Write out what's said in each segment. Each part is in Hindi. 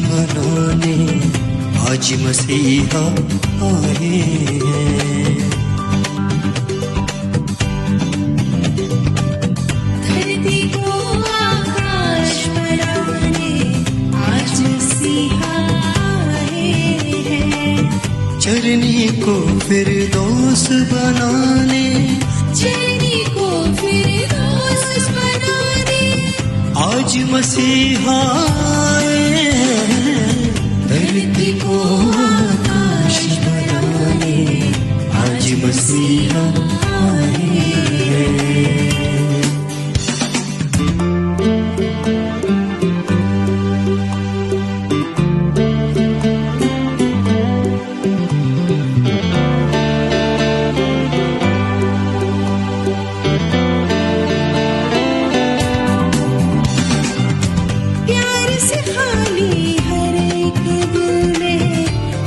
मनाने आज मसीहा आए हैं। धरती को आकाश बनाने आज मसीहा आए हैं। चरनी को फिरदौस बनाने, चरनी को फिरदौस बनाने आज मसीहा आए हैं। धरती को आकाश बनाने आज मसीहा आए हैं।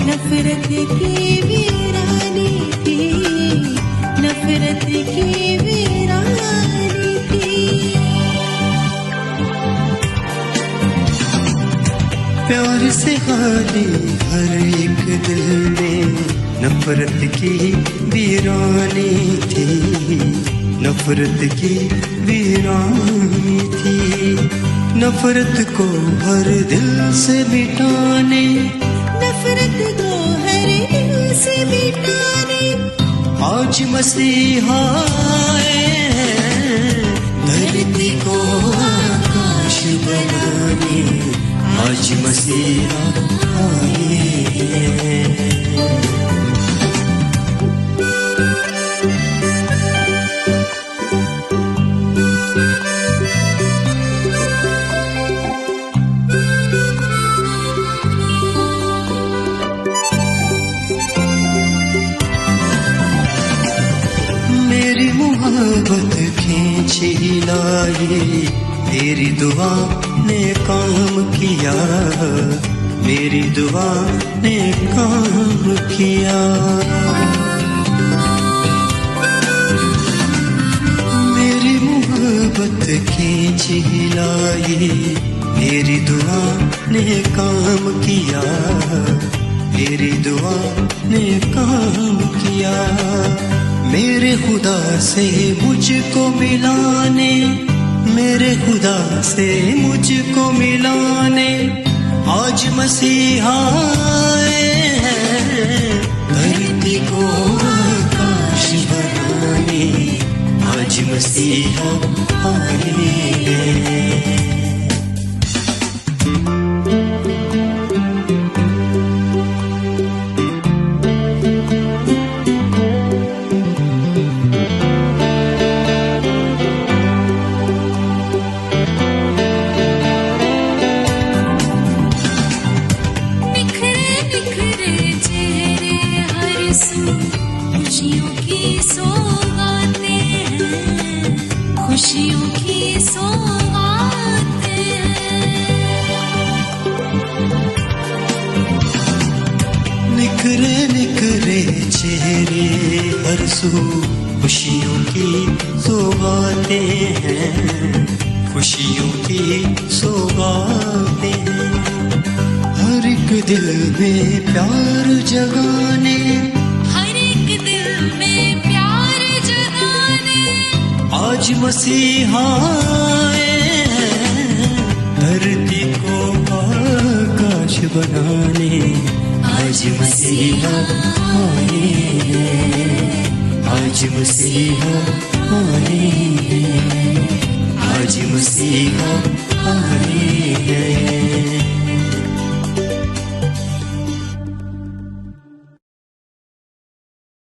नफरत की वीरानी थी, नफरत की वीरानी थी। प्यार से खाली हर एक दिल में नफरत की वीरानी थी, नफरत की वीरानी थी। नफरत को हर दिल से मिटाने, नफरत को हर दिल से मिटाने आज मसीहा आए हैं। धरती को आकाश बनाने आज मसीहा आए हैं। मोहब्बत खींची लाई, तेरी दुआ ने काम किया, मेरी दुआ ने काम किया। मेरी मोहब्बत खींची लाई, तेरी दुआ ने काम किया, मेरी दुआ ने काम किया। मेरे खुदा से मुझको मिलाने, मेरे खुदा से मुझको मिलाने आज मसीहा आए हैं। धरती को आकाश बनाने आज मसीहा आए हैं। खुशियों की सौगातें हैं, खुशियों की सौगातें हैं। निखरे निखरे चेहरे हर सू खुशियों की सौगातें हैं, खुशियों की सौगातें हैं। हर एक दिल में प्यार जगाने, आज मसीहा आए हैं। धरती को आकाश बनाने आज मसीहा आए हैं। आज मसीहा आए हैं। आज मसीहा आए हैं।